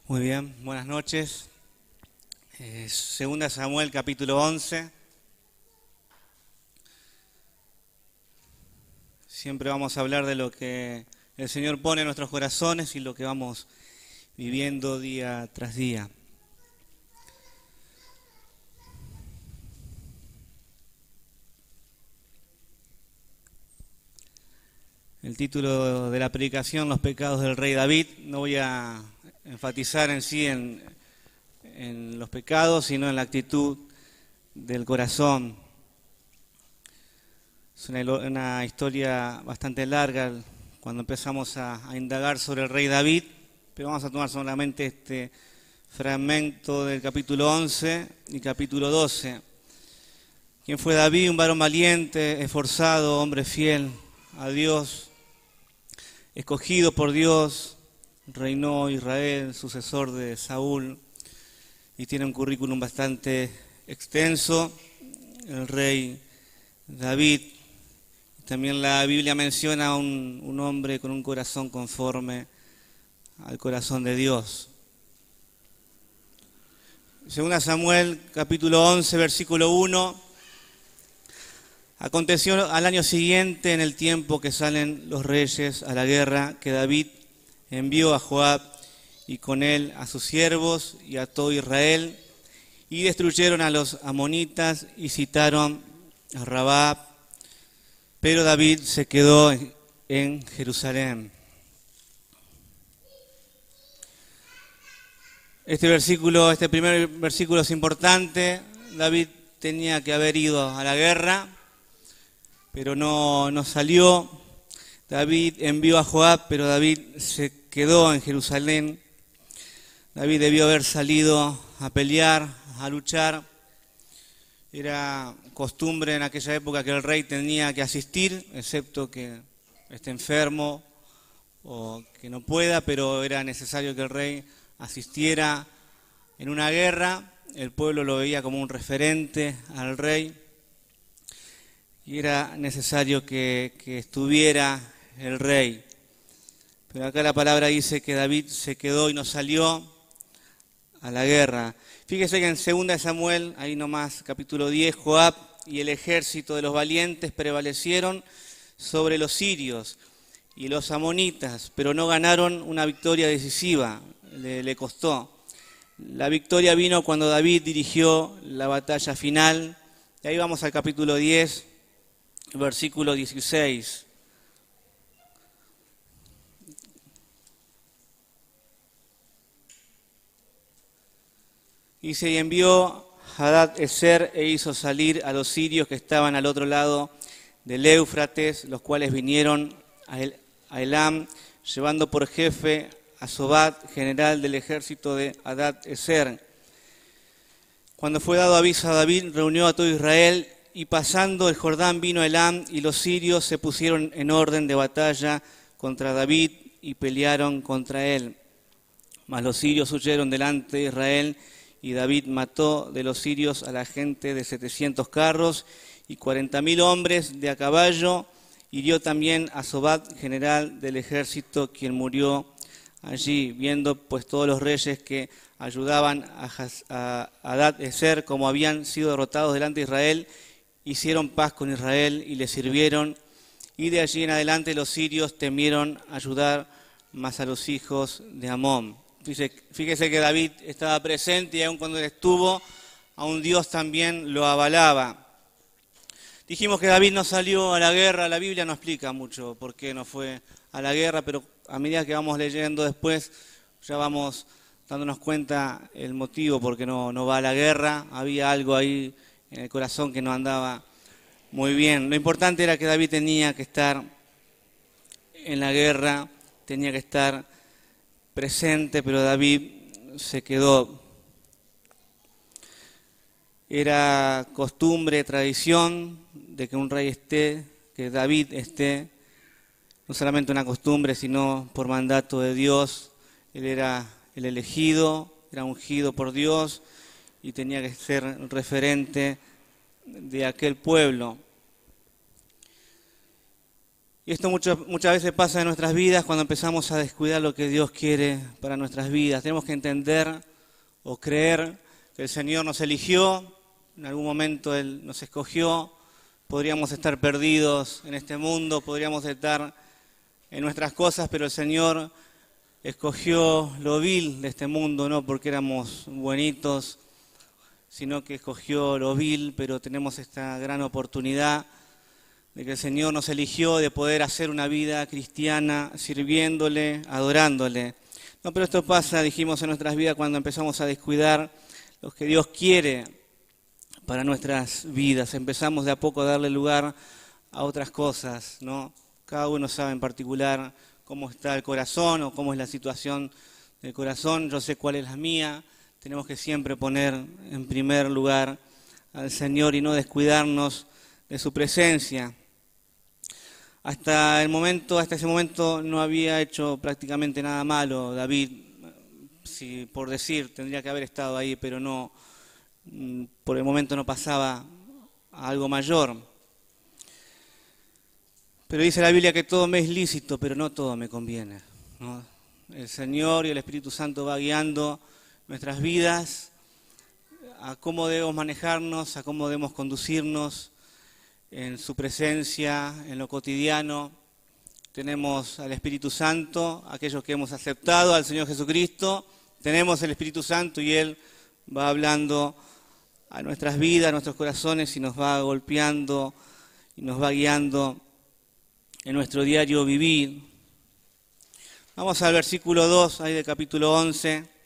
Muy bien, buenas noches. Segunda Samuel, capítulo 11. Siempre vamos a hablar de lo que el Señor pone en nuestros corazones y lo que vamos viviendo día tras día. El título de la predicación, Los pecados del rey David. No voy a enfatizar en sí en los pecados, sino en la actitud del corazón. Es una historia bastante larga cuando empezamos a indagar sobre el rey David, pero vamos a tomar solamente este fragmento del capítulo 11 y capítulo 12. ¿Quién fue David? Un varón valiente, esforzado, hombre fiel a Dios, escogido por Dios, reinó Israel, sucesor de Saúl, y tiene un currículum bastante extenso, el rey David. También la Biblia menciona a un hombre con un corazón conforme al corazón de Dios. Segunda Samuel, capítulo 11, versículo 1. Aconteció al año siguiente, en el tiempo que salen los reyes a la guerra, que David envió a Joab y con él a sus siervos y a todo Israel, y destruyeron a los amonitas y citaron a Rabá, pero David se quedó en Jerusalén. Este primer versículo es importante. David tenía que haber ido a la guerra, pero no salió. David envió a Joab, pero David se quedó en Jerusalén. David debió haber salido a pelear, a luchar. Era costumbre en aquella época que el rey tenía que asistir, excepto que esté enfermo o que no pueda, pero era necesario que el rey asistiera en una guerra. El pueblo lo veía como un referente al rey y era necesario que estuviera el rey. Pero acá la palabra dice que David se quedó y no salió a la guerra. Fíjese que en 2 Samuel, ahí nomás, capítulo 10, Joab y el ejército de los valientes prevalecieron sobre los sirios y los amonitas, pero no ganaron una victoria decisiva, le costó. La victoria vino cuando David dirigió la batalla final. Y ahí vamos al capítulo 10, versículo 16. Dice, y envió Hadad-Ezer e hizo salir a los sirios que estaban al otro lado del Éufrates, los cuales vinieron a Elam, llevando por jefe a Sobat, general del ejército de Hadad-Ezer. Cuando fue dado aviso a David, reunió a todo Israel, y pasando el Jordán vino a Elam, y los sirios se pusieron en orden de batalla contra David y pelearon contra él. Mas los sirios huyeron delante de Israel, y David mató de los sirios a la gente de 700 carros y 40.000 hombres de a caballo. Hirió también a Sobat, general del ejército, quien murió allí. Viendo pues todos los reyes que ayudaban a Hadad-Ezer como habían sido derrotados delante de Israel, hicieron paz con Israel y le sirvieron. Y de allí en adelante los sirios temieron ayudar más a los hijos de Amón. Fíjese que David estaba presente y aun cuando él estuvo, aún Dios también lo avalaba. Dijimos que David no salió a la guerra. La Biblia no explica mucho por qué no fue a la guerra, pero a medida que vamos leyendo después, ya vamos dándonos cuenta el motivo por qué no va a la guerra. Había algo ahí en el corazón que no andaba muy bien. Lo importante era que David tenía que estar en la guerra, tenía que estar presente, pero David se quedó. Era costumbre, tradición de que un rey esté, que David esté, no solamente una costumbre, sino por mandato de Dios. Él era el elegido, era ungido por Dios y tenía que ser referente de aquel pueblo. Y esto muchas veces pasa en nuestras vidas cuando empezamos a descuidar lo que Dios quiere para nuestras vidas. Tenemos que entender o creer que el Señor nos eligió, en algún momento Él nos escogió. Podríamos estar perdidos en este mundo, podríamos estar en nuestras cosas, pero el Señor escogió lo vil de este mundo, no porque éramos buenitos, sino que escogió lo vil, pero tenemos esta gran oportunidad de que el Señor nos eligió, de poder hacer una vida cristiana sirviéndole, adorándole. No, pero esto pasa, dijimos, en nuestras vidas cuando empezamos a descuidar lo que Dios quiere para nuestras vidas. Empezamos de a poco a darle lugar a otras cosas, ¿no? Cada uno sabe en particular cómo está el corazón o cómo es la situación del corazón. Yo sé cuál es la mía. Tenemos que siempre poner en primer lugar al Señor y no descuidarnos de su presencia. Hasta ese momento no había hecho prácticamente nada malo David, si por decir, tendría que haber estado ahí, pero no, por el momento no pasaba a algo mayor. Pero dice la Biblia que todo me es lícito, pero no todo me conviene, ¿no? El Señor y el Espíritu Santo va guiando nuestras vidas a cómo debemos manejarnos, a cómo debemos conducirnos en su presencia, en lo cotidiano. Tenemos al Espíritu Santo, aquellos que hemos aceptado al Señor Jesucristo, tenemos el Espíritu Santo y Él va hablando a nuestras vidas, a nuestros corazones y nos va golpeando y nos va guiando en nuestro diario vivir. Vamos al versículo 2, ahí del capítulo 11.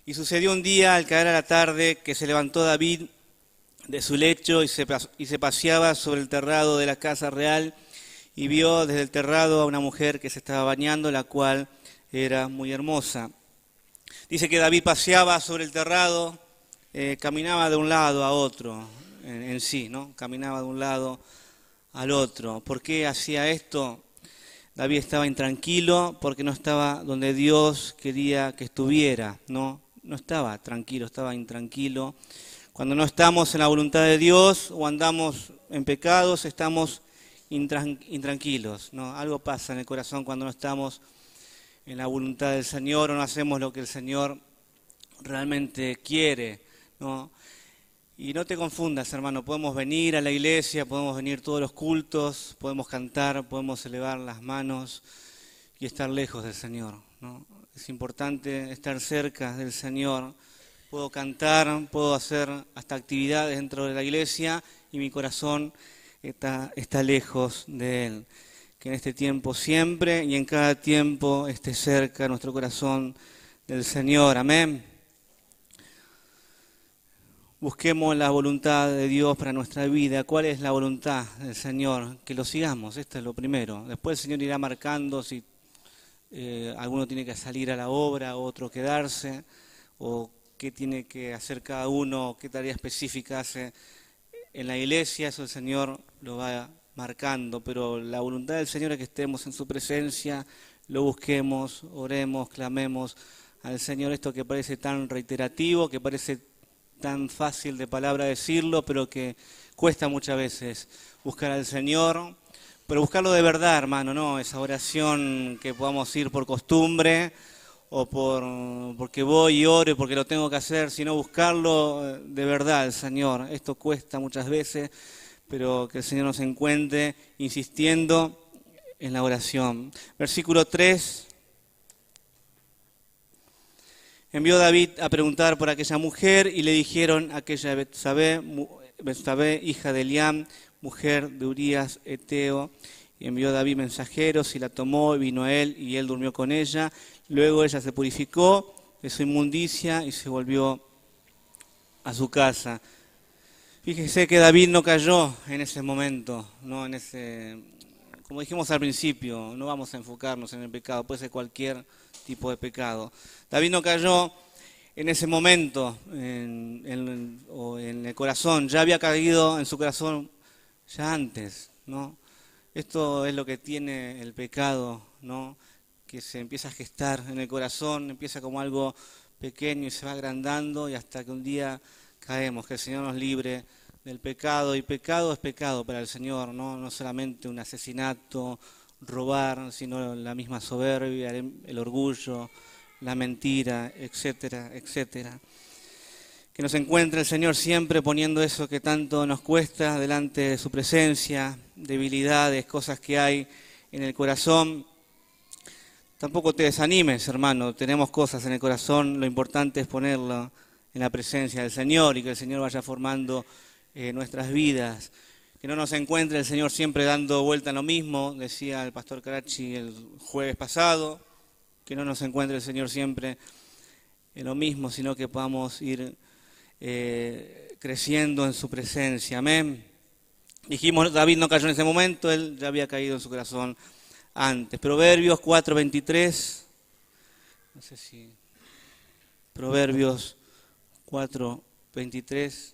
Y sucedió un día, al caer a la tarde, que se levantó David de su lecho y se paseaba sobre el terrado de la casa real y vio desde el terrado a una mujer que se estaba bañando, la cual era muy hermosa. Dice que David paseaba sobre el terrado, caminaba de un lado a otro en sí, ¿no? Caminaba de un lado al otro. ¿Por qué hacía esto? David estaba intranquilo porque no estaba donde Dios quería que estuviera, ¿no? No estaba tranquilo, estaba intranquilo. Cuando no estamos en la voluntad de Dios o andamos en pecados, estamos intranquilos, ¿no? Algo pasa en el corazón cuando no estamos en la voluntad del Señor o no hacemos lo que el Señor realmente quiere, ¿no? Y no te confundas, hermano, podemos venir a la iglesia, podemos venir todos los cultos, podemos cantar, podemos elevar las manos y estar lejos del Señor, ¿no? Es importante estar cerca del Señor. Puedo cantar, puedo hacer hasta actividades dentro de la iglesia y mi corazón está lejos de Él. Que en este tiempo siempre y en cada tiempo esté cerca nuestro corazón del Señor. Amén. Busquemos la voluntad de Dios para nuestra vida. ¿Cuál es la voluntad del Señor? Que lo sigamos, esto es lo primero. Después el Señor irá marcando si alguno tiene que salir a la obra, otro quedarse, o qué tiene que hacer cada uno, qué tarea específica hace en la iglesia. Eso el Señor lo va marcando, pero la voluntad del Señor es que estemos en su presencia, lo busquemos, oremos, clamemos al Señor. Esto que parece tan reiterativo, que parece tan fácil de palabra decirlo, pero que cuesta muchas veces buscar al Señor, pero buscarlo de verdad, hermano, no esa oración que podamos ir por costumbre o porque voy y oro y porque lo tengo que hacer, sino buscarlo de verdad al Señor. Esto cuesta muchas veces, pero que el Señor nos encuentre insistiendo en la oración. Versículo 3. Envió David a preguntar por aquella mujer y le dijeron aquella Betsabé, hija de Eliam, mujer de Urías Eteo. Y envió David mensajeros y la tomó, y vino a él y él durmió con ella. Luego ella se purificó de su inmundicia y se volvió a su casa. Fíjese que David no cayó en ese momento, no en como dijimos al principio, no vamos a enfocarnos en el pecado, puede ser cualquier tipo de pecado. David no cayó en ese momento en el corazón, ya había caído en su corazón ya antes, ¿no? Esto es lo que tiene el pecado, ¿no? que se empieza a gestar en el corazón, empieza como algo pequeño y se va agrandando y hasta que un día caemos, que el Señor nos libre del pecado. Y pecado es pecado para el Señor, no solamente un asesinato, robar, sino la misma soberbia, el orgullo, la mentira, etcétera, etcétera. Que nos encuentre el Señor siempre poniendo eso que tanto nos cuesta delante de su presencia, debilidades, cosas que hay en el corazón. Tampoco te desanimes, hermano, tenemos cosas en el corazón, lo importante es ponerlo en la presencia del Señor y que el Señor vaya formando nuestras vidas. Que no nos encuentre el Señor siempre dando vuelta a lo mismo, decía el pastor Carachi el jueves pasado, que no nos encuentre el Señor siempre en lo mismo, sino que podamos ir creciendo en su presencia. Amén. Dijimos, David no cayó en ese momento, él ya había caído en su corazón antes. Proverbios 4:23. No sé si... Proverbios 4:23.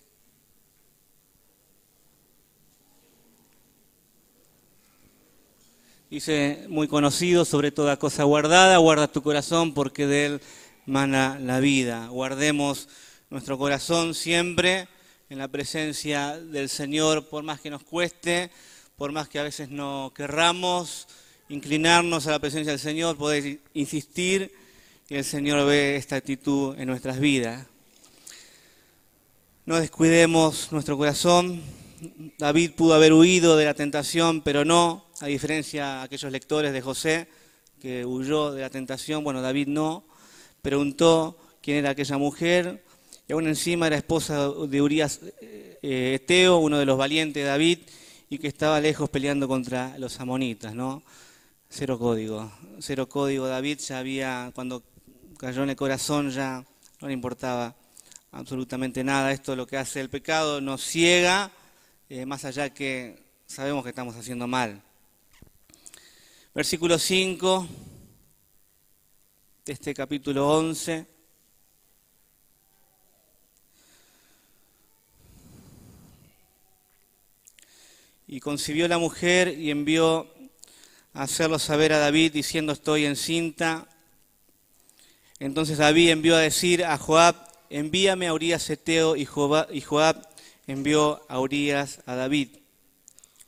Dice, muy conocido, sobre toda cosa guardada, guarda tu corazón porque de él mana la vida. Guardemos nuestro corazón siempre en la presencia del Señor, por más que nos cueste, por más que a veces no querramos inclinarnos a la presencia del Señor, poder insistir y el Señor ve esta actitud en nuestras vidas. No descuidemos nuestro corazón. David pudo haber huido de la tentación, pero no, a diferencia de aquellos lectores de José, que huyó de la tentación. Bueno, David no, preguntó quién era aquella mujer, y aún encima era esposa de Urías Eteo, uno de los valientes de David, y que estaba lejos peleando contra los amonitas, ¿no? Cero código David ya había, cuando cayó en el corazón ya no le importaba absolutamente nada. Esto es lo que hace el pecado, nos ciega, más allá que sabemos que estamos haciendo mal. Versículo 5 de este capítulo 11. Y concibió la mujer y envió a hacerlo saber a David, diciendo, estoy encinta. Entonces David envió a decir a Joab, envíame a Urías Eteo, y Joab envió a Urías a David.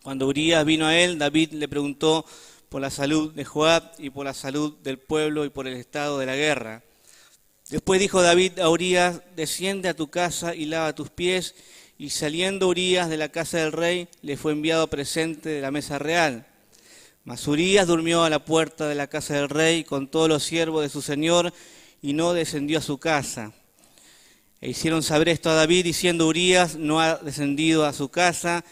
Cuando Urías vino a él, David le preguntó por la salud de Joab y por la salud del pueblo y por el estado de la guerra. Después dijo David a Urías, desciende a tu casa y lava tus pies. Y saliendo Urías de la casa del rey, le fue enviado presente de la mesa real. Mas Urías durmió a la puerta de la casa del rey con todos los siervos de su señor y no descendió a su casa. E hicieron saber esto a David, diciendo, Urías no ha descendido a su casa.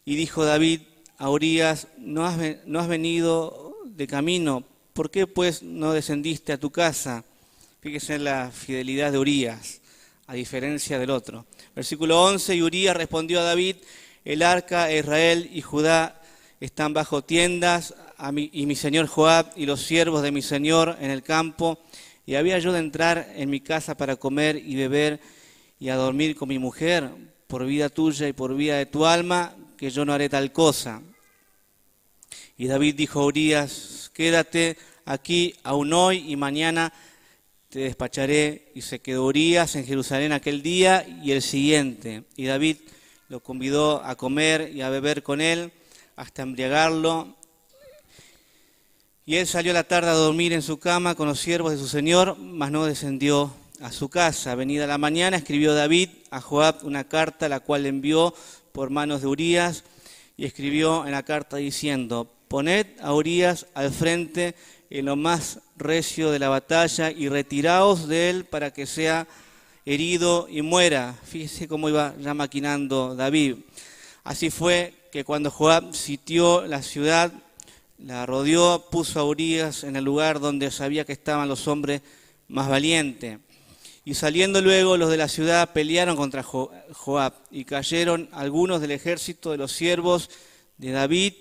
Y dijo David a Urías, no has venido de camino, ¿por qué pues no descendiste a tu casa? Fíjese en la fidelidad de Urías, a diferencia del otro. Versículo 11, y Urías respondió a David, el arca, Israel y Judá están bajo tiendas, y mi señor Joab y los siervos de mi señor en el campo, y había yo de entrar en mi casa para comer y beber y a dormir con mi mujer, por vida tuya y por vida de tu alma, que yo no haré tal cosa. Y David dijo a Urías, quédate aquí aún hoy y mañana te despacharé. Y se quedó Urías en Jerusalén aquel día y el siguiente. Y David lo convidó a comer y a beber con él hasta embriagarlo. Y él salió a la tarde a dormir en su cama con los siervos de su señor, mas no descendió a su casa. Venida la mañana, escribió David a Joab una carta, la cual envió por manos de Urías, y escribió en la carta diciendo, poned a Urías al frente en lo más recio de la batalla y retiraos de él para que sea herido y muera. Fíjese cómo iba ya maquinando David. Así fue que cuando Joab sitió la ciudad, la rodeó, puso a Urías en el lugar donde sabía que estaban los hombres más valientes. Y saliendo luego los de la ciudad pelearon contra Joab y cayeron algunos del ejército de los siervos de David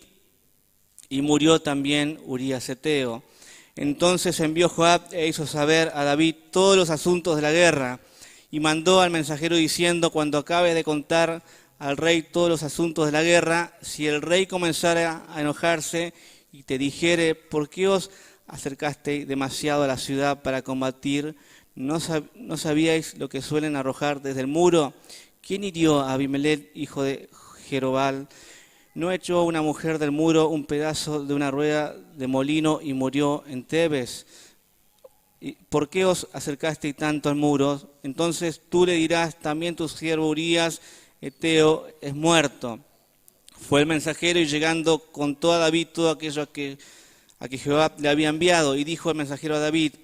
y murió también Urías Eteo. Entonces envió Joab e hizo saber a David todos los asuntos de la guerra y mandó al mensajero diciendo, cuando acabe de contar al rey todos los asuntos de la guerra, si el rey comenzara a enojarse y te dijere, ¿por qué os acercasteis demasiado a la ciudad para combatir. ¿No sabíais lo que suelen arrojar desde el muro? ¿Quién hirió a Abimelech, hijo de Jerobal? ¿No echó una mujer del muro un pedazo de una rueda de molino y murió en Tebes? ¿Por qué os acercasteis tanto al muro? Entonces tú le dirás, también tu siervo Urías, Eteo, es muerto. Fue el mensajero y llegando contó a David todo aquello a que Jehová le había enviado. Y dijo el mensajero a David,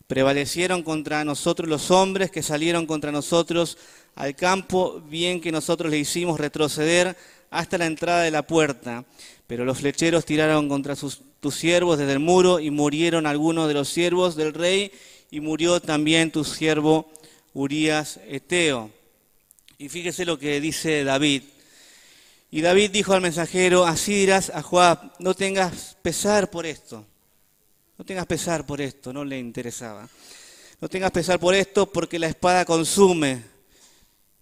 prevalecieron contra nosotros los hombres que salieron contra nosotros al campo, bien que nosotros le hicimos retroceder hasta la entrada de la puerta. Pero los flecheros tiraron contra tus siervos desde el muro y murieron algunos de los siervos del rey y murió también tu siervo Urías Eteo. Y fíjese lo que dice David. Y David dijo al mensajero, así dirás a Joab, no tengas pesar por esto. No tengas pesar por esto, no le interesaba. No tengas pesar por esto porque la espada consume.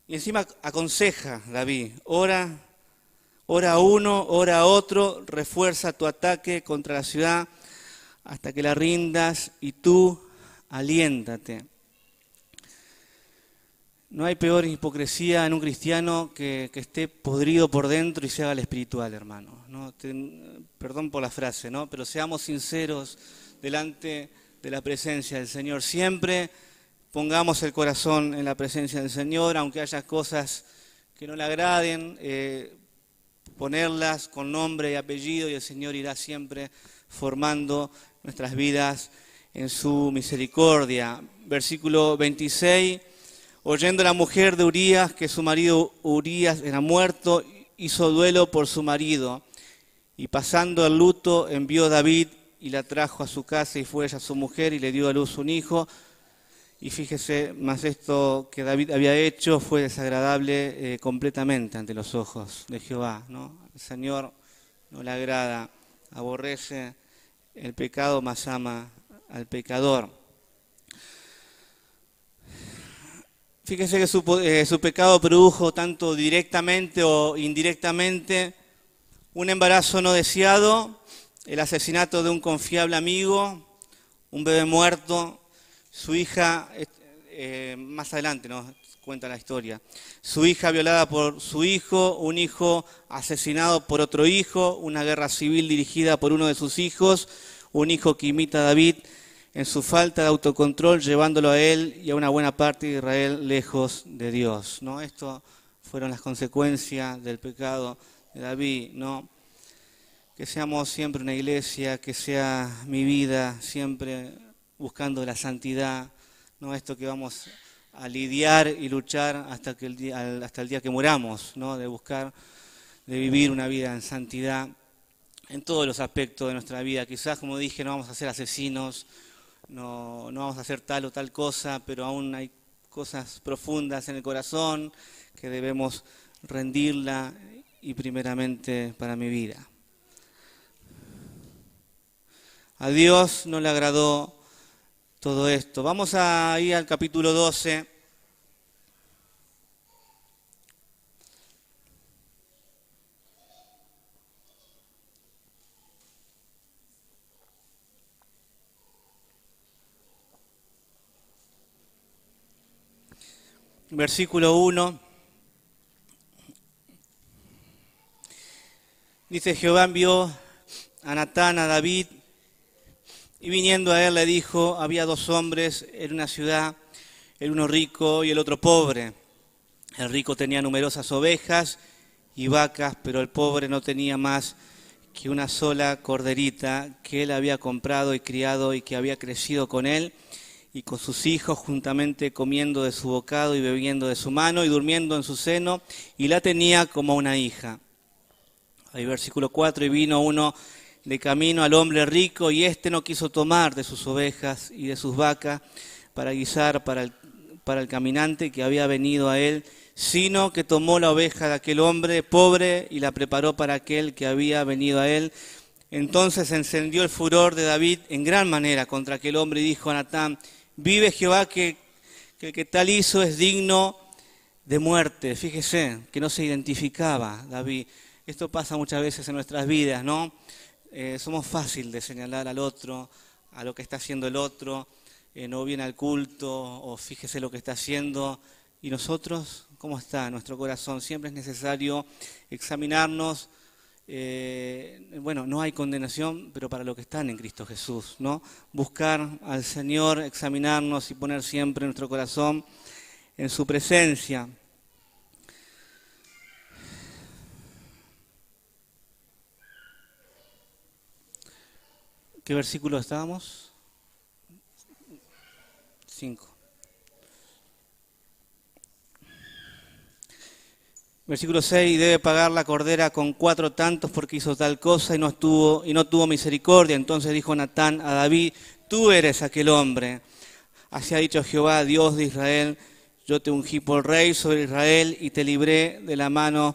Y encima aconseja David, ora a uno, ora a otro, refuerza tu ataque contra la ciudad hasta que la rindas y tú aliéntate. No hay peor hipocresía en un cristiano que esté podrido por dentro y se haga el espiritual, hermano. ¿No? Perdón por la frase, ¿no? Pero seamos sinceros delante de la presencia del Señor. Siempre pongamos el corazón en la presencia del Señor, aunque haya cosas que no le agraden, ponerlas con nombre y apellido y el Señor irá siempre formando nuestras vidas en su misericordia. Versículo 26. Oyendo la mujer de Urías que su marido Urías era muerto, hizo duelo por su marido. Y pasando el luto, envió David y la trajo a su casa y fue ella su mujer y le dio a luz un hijo. Y fíjese, más esto que David había hecho fue desagradable completamente ante los ojos de Jehová, ¿no? El Señor no le agrada, aborrece el pecado, mas ama al pecador. Fíjese que su pecado produjo tanto directamente o indirectamente un embarazo no deseado, el asesinato de un confiable amigo, un bebé muerto, su hija, más adelante nos cuenta la historia, su hija violada por su hijo, un hijo asesinado por otro hijo, una guerra civil dirigida por uno de sus hijos, un hijo que imita a David en su falta de autocontrol, llevándolo a él y a una buena parte de Israel lejos de Dios, ¿no? Esto fueron las consecuencias del pecado de David, ¿no? Que seamos siempre una iglesia, que sea mi vida siempre buscando la santidad, ¿no? Esto que vamos a lidiar y luchar hasta el día que muramos, ¿no? De buscar, de vivir una vida en santidad en todos los aspectos de nuestra vida. Quizás, como dije, no vamos a ser asesinos, no vamos a hacer tal o tal cosa, pero aún hay cosas profundas en el corazón que debemos rendirla y primeramente para mi vida. A Dios no le agradó todo esto. Vamos a ir al capítulo 12. Versículo 1. Dice, Jehová envió a Natán a David, y viniendo a él le dijo, había dos hombres en una ciudad, el uno rico y el otro pobre. El rico tenía numerosas ovejas y vacas, pero el pobre no tenía más que una sola corderita que él había comprado y criado y que había crecido con él y con sus hijos, juntamente comiendo de su bocado y bebiendo de su mano y durmiendo en su seno, y la tenía como una hija. Ahí versículo 4, y vino uno de camino al hombre rico, y éste no quiso tomar de sus ovejas y de sus vacas para guisar para el caminante que había venido a él, sino que tomó la oveja de aquel hombre pobre y la preparó para aquel que había venido a él. Entonces encendió el furor de David en gran manera contra aquel hombre y dijo a Natán, vive Jehová que el que tal hizo es digno de muerte. Fíjese que no se identificaba David. Esto pasa muchas veces en nuestras vidas, ¿no? Somos fácil de señalar al otro, a lo que está haciendo el otro, no viene al culto, o fíjese lo que está haciendo. ¿Y nosotros? ¿Cómo está nuestro corazón? Siempre es necesario examinarnos. Bueno, no hay condenación, pero para los que están en Cristo Jesús, ¿no? Buscar al Señor, examinarnos y poner siempre nuestro corazón en su presencia. ¿Qué versículo estábamos? 5. Versículo 6, debe pagar la cordera con 4 tantos porque hizo tal cosa y no tuvo misericordia. Entonces dijo Natán a David, tú eres aquel hombre. Así ha dicho Jehová, Dios de Israel, yo te ungí por rey sobre Israel y te libré de la mano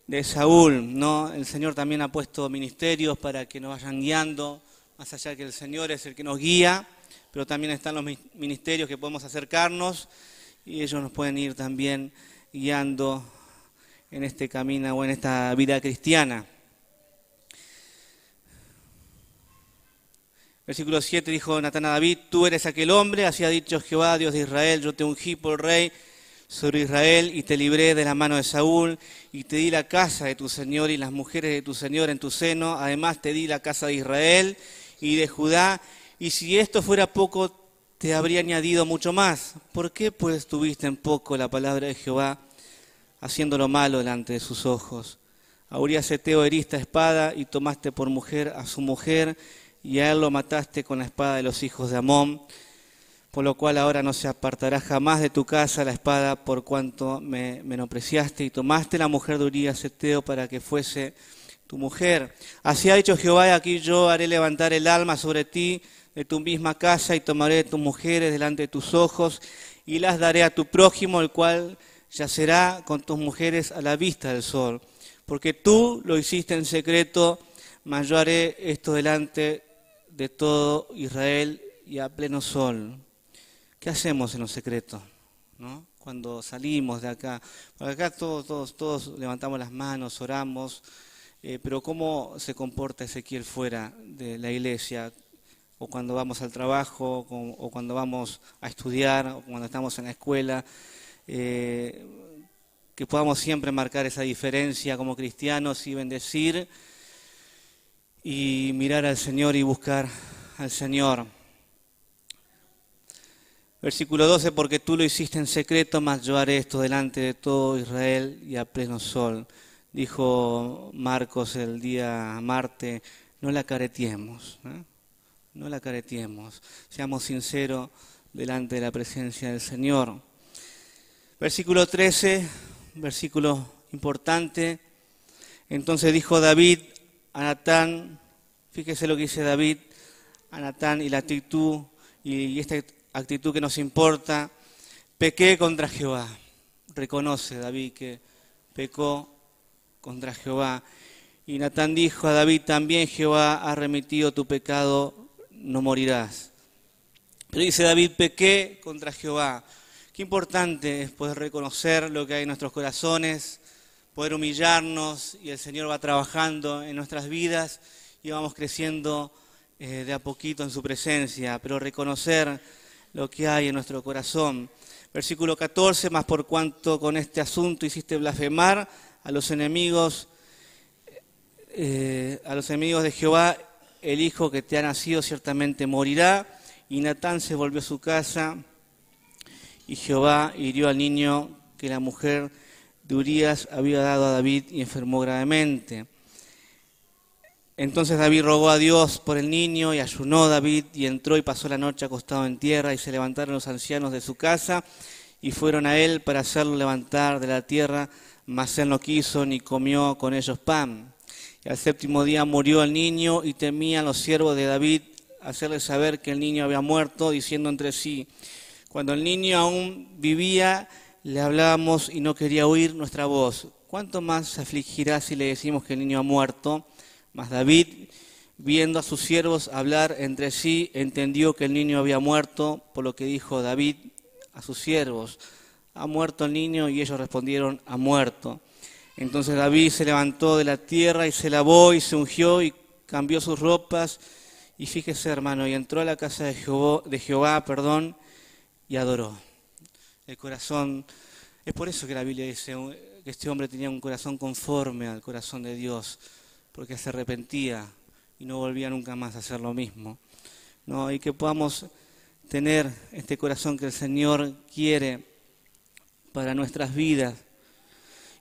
de Saúl, ¿no? El Señor también ha puesto ministerios para que nos vayan guiando, más allá que el Señor es el que nos guía, pero también están los ministerios que podemos acercarnos y ellos nos pueden ir también guiando en este camino o en esta vida cristiana. Versículo 7 dijo Natán a David, tú eres aquel hombre, así ha dicho Jehová, Dios de Israel, yo te ungí por rey sobre Israel y te libré de la mano de Saúl y te di la casa de tu Señor y las mujeres de tu Señor en tu seno, además te di la casa de Israel y de Judá, y si esto fuera poco, te habría añadido mucho más. ¿Por qué pues tuviste en poco la palabra de Jehová, haciendo lo malo delante de sus ojos? A Urías Heteo heriste a espada y tomaste por mujer a su mujer y a él lo mataste con la espada de los hijos de Amón, por lo cual ahora no se apartará jamás de tu casa la espada por cuanto me menospreciaste y tomaste la mujer de Urías Heteo para que fuese tu mujer. Así ha dicho Jehová, y aquí yo haré levantar el alma sobre ti de tu misma casa y tomaré tus mujeres delante de tus ojos y las daré a tu prójimo, el cual yacerá con tus mujeres a la vista del sol, porque tú lo hiciste en secreto, mas yo haré esto delante de todo Israel y a pleno sol. ¿Qué hacemos en lo secreto, ¿no? Cuando salimos de acá? Por acá todos levantamos las manos, oramos, pero ¿cómo se comporta Ezequiel fuera de la iglesia? O cuando vamos al trabajo, o cuando vamos a estudiar, o cuando estamos en la escuela. Que podamos siempre marcar esa diferencia como cristianos y bendecir y mirar al Señor y buscar al Señor. Versículo 12, porque tú lo hiciste en secreto, mas yo haré esto delante de todo Israel y a pleno sol. Dijo Marcos el día martes, no la careteemos, ¿eh? No la careteemos, seamos sinceros delante de la presencia del Señor. Versículo 13, versículo importante. Entonces dijo David a Natán, fíjese lo que dice David a Natán y la actitud, y esta actitud que nos importa, pequé contra Jehová. Reconoce David que pecó contra Jehová. Y Natán dijo a David, también Jehová ha remitido tu pecado, no morirás. Pero dice David, pequé contra Jehová. Qué importante es poder reconocer lo que hay en nuestros corazones, poder humillarnos y el Señor va trabajando en nuestras vidas y vamos creciendo de a poquito en su presencia, pero reconocer lo que hay en nuestro corazón. Versículo 14, más por cuanto con este asunto hiciste blasfemar a los enemigos de Jehová, el hijo que te ha nacido ciertamente morirá. Y Natán se volvió a su casa. Y Jehová hirió al niño que la mujer de Urías había dado a David y enfermó gravemente. Entonces David rogó a Dios por el niño y ayunó David y entró y pasó la noche acostado en tierra y se levantaron los ancianos de su casa y fueron a él para hacerlo levantar de la tierra, mas él no quiso ni comió con ellos pan. Y al 7º día murió el niño y temían los siervos de David hacerle saber que el niño había muerto, diciendo entre sí, cuando el niño aún vivía, le hablábamos y no quería oír nuestra voz. ¿Cuánto más se afligirá si le decimos que el niño ha muerto? Mas David, viendo a sus siervos hablar entre sí, entendió que el niño había muerto, por lo que dijo David a sus siervos, ¿ha muerto el niño? Y ellos respondieron, ha muerto. Entonces David se levantó de la tierra y se lavó y se ungió y cambió sus ropas Y fíjese, hermano, y entró a la casa de Jehová, y adoró. El corazón, es por eso que la Biblia dice que este hombre tenía un corazón conforme al corazón de Dios, porque se arrepentía y no volvía nunca más a hacer lo mismo, ¿no? Y que podamos tener este corazón que el Señor quiere para nuestras vidas.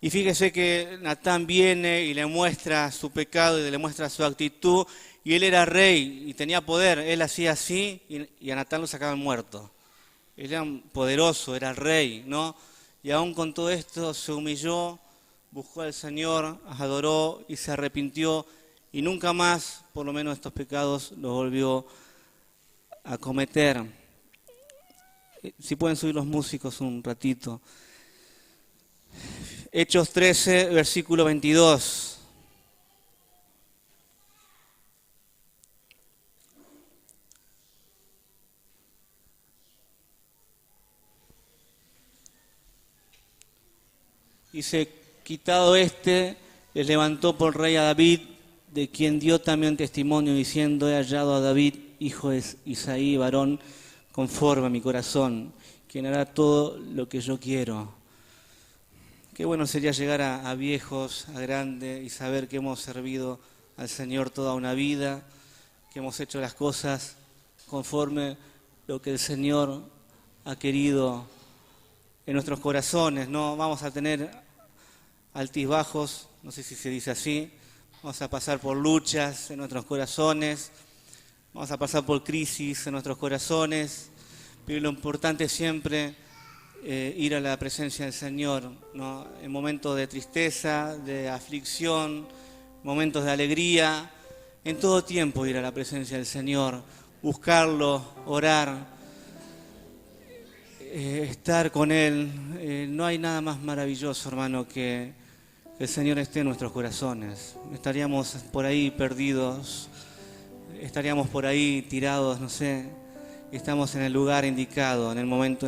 Y fíjese que Natán viene y le muestra su pecado y le muestra su actitud, y él era rey y tenía poder, él hacía así y a Natán lo sacaban muerto. Él era poderoso, era el rey, ¿no? Y aún con todo esto se humilló, buscó al Señor, adoró y se arrepintió, y nunca más, por lo menos estos pecados, los volvió a cometer. Si pueden subir los músicos un ratito. Hechos 13, versículo 22. Dice, quitado les levantó por rey a David, de quien dio también testimonio, diciendo, he hallado a David, hijo de Isaí, varón conforme a mi corazón, quien hará todo lo que yo quiero. Qué bueno sería llegar a viejos, a grandes, y saber que hemos servido al Señor toda una vida, que hemos hecho las cosas conforme lo que el Señor ha querido en nuestros corazones. No vamos a tener altibajos, no sé si se dice así, vamos a pasar por luchas en nuestros corazones, vamos a pasar por crisis en nuestros corazones, pero lo importante es siempre ir a la presencia del Señor, ¿no? En momentos de tristeza, de aflicción, momentos de alegría, en todo tiempo ir a la presencia del Señor, buscarlo, orar, estar con Él. No hay nada más maravilloso, hermano, que el Señor esté en nuestros corazones. Estaríamos por ahí perdidos, estaríamos por ahí tirados, no sé. Estamos en el lugar indicado, en el momento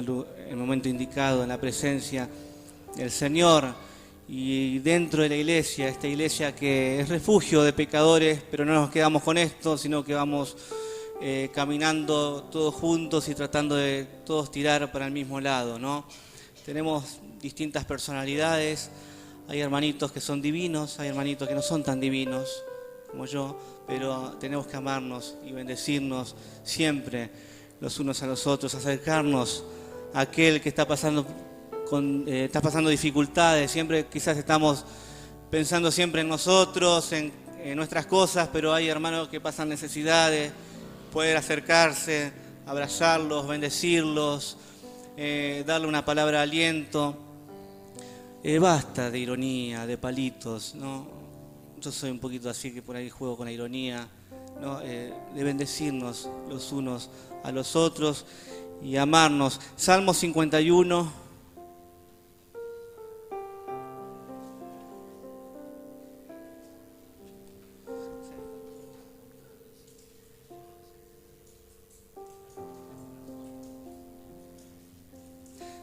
indicado, en la presencia del Señor. Y dentro de la iglesia, esta iglesia que es refugio de pecadores, pero no nos quedamos con esto, sino que vamos caminando todos juntos y tratando de todos tirar para el mismo lado, ¿no? Tenemos distintas personalidades, hay hermanitos que son divinos, hay hermanitos que no son tan divinos como yo, pero tenemos que amarnos y bendecirnos siempre los unos a los otros, acercarnos a aquel que está pasando dificultades. Siempre quizás estamos pensando siempre en nosotros, en nuestras cosas, pero hay hermanos que pasan necesidades, poder acercarse, abrazarlos, bendecirlos, darle una palabra de aliento. Basta de ironía, de palitos, ¿no? Yo soy un poquito así, que por ahí juego con la ironía, ¿no? De bendecirnos los unos a los otros y amarnos. Salmo 51.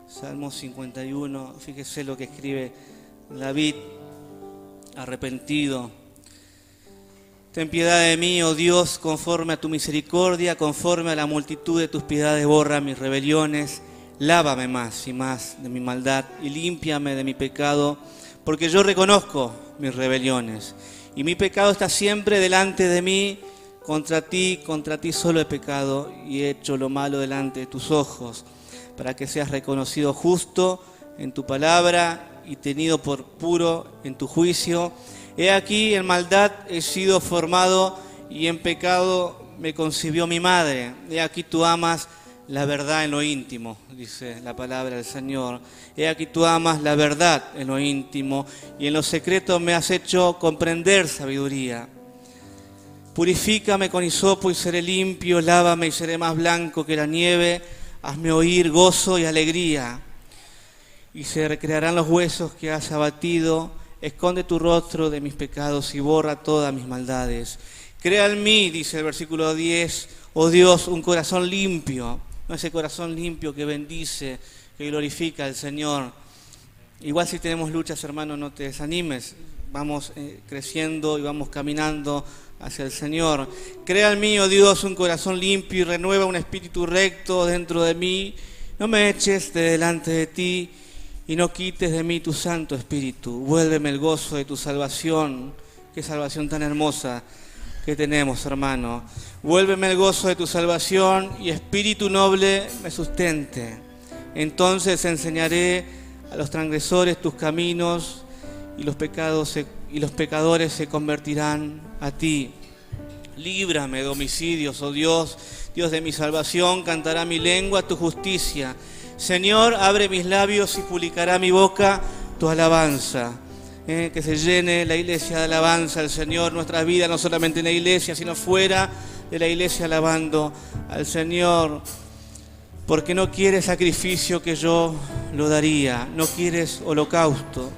Salmo 51, fíjese lo que escribe David, arrepentido. Ten piedad de mí, oh Dios, conforme a tu misericordia, conforme a la multitud de tus piedades, borra mis rebeliones, lávame más y más de mi maldad y límpiame de mi pecado, porque yo reconozco mis rebeliones y mi pecado está siempre delante de mí. Contra ti solo he pecado y he hecho lo malo delante de tus ojos, para que seas reconocido justo en tu palabra y tenido por puro en tu juicio. He aquí, en maldad he sido formado y en pecado me concibió mi madre. He aquí tú amas la verdad en lo íntimo, dice la palabra del Señor. He aquí tú amas la verdad en lo íntimo y en lo secreto me has hecho comprender sabiduría. Purifícame con hisopo y seré limpio, lávame y seré más blanco que la nieve. Hazme oír gozo y alegría, y se recrearán los huesos que has abatido. Esconde tu rostro de mis pecados y borra todas mis maldades. Crea en mí, dice el versículo 10, oh Dios, un corazón limpio, no ese corazón limpio que bendice, que glorifica al Señor. Igual si tenemos luchas, hermano, no te desanimes, vamos creciendo y vamos caminando hacia el Señor. Crea en mí, oh Dios, un corazón limpio y renueva un espíritu recto dentro de mí. No me eches de delante de ti y no quites de mí tu Santo Espíritu. Vuélveme el gozo de tu salvación. Qué salvación tan hermosa que tenemos, hermano. Vuélveme el gozo de tu salvación y espíritu noble me sustente. Entonces enseñaré a los transgresores tus caminos y los pecadores se convertirán a ti. Líbrame de homicidios, oh Dios, Dios de mi salvación, cantará mi lengua tu justicia. Señor, abre mis labios y publicará mi boca tu alabanza. Que se llene la iglesia de alabanza al Señor, nuestra vida, no solamente en la iglesia, sino fuera de la iglesia, alabando al Señor. Porque no quieres sacrificio que yo lo daría, no quieres holocausto.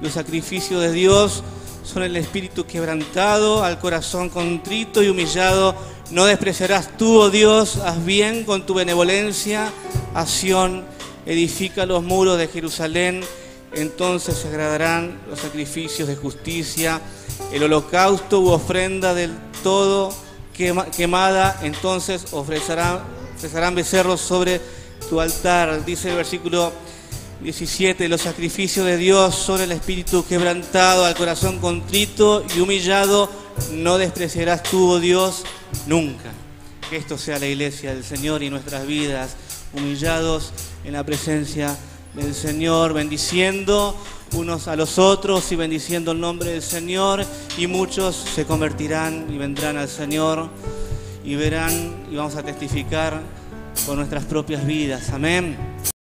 Los sacrificios de Dios son el espíritu quebrantado, al corazón contrito y humillado. No despreciarás tú, oh Dios, haz bien con tu benevolencia a Sión, edifica los muros de Jerusalén. Entonces se agradarán los sacrificios de justicia, el holocausto u ofrenda del todo quemada. Entonces ofrecerán becerros sobre tu altar. Dice el versículo 17, los sacrificios de Dios son el espíritu quebrantado, al corazón contrito y humillado. No despreciarás tú, oh Dios, nunca. Que esto sea la iglesia del Señor y nuestras vidas, humillados en la presencia del Señor, bendiciendo unos a los otros y bendiciendo el nombre del Señor, y muchos se convertirán y vendrán al Señor y verán y vamos a testificar con nuestras propias vidas. Amén.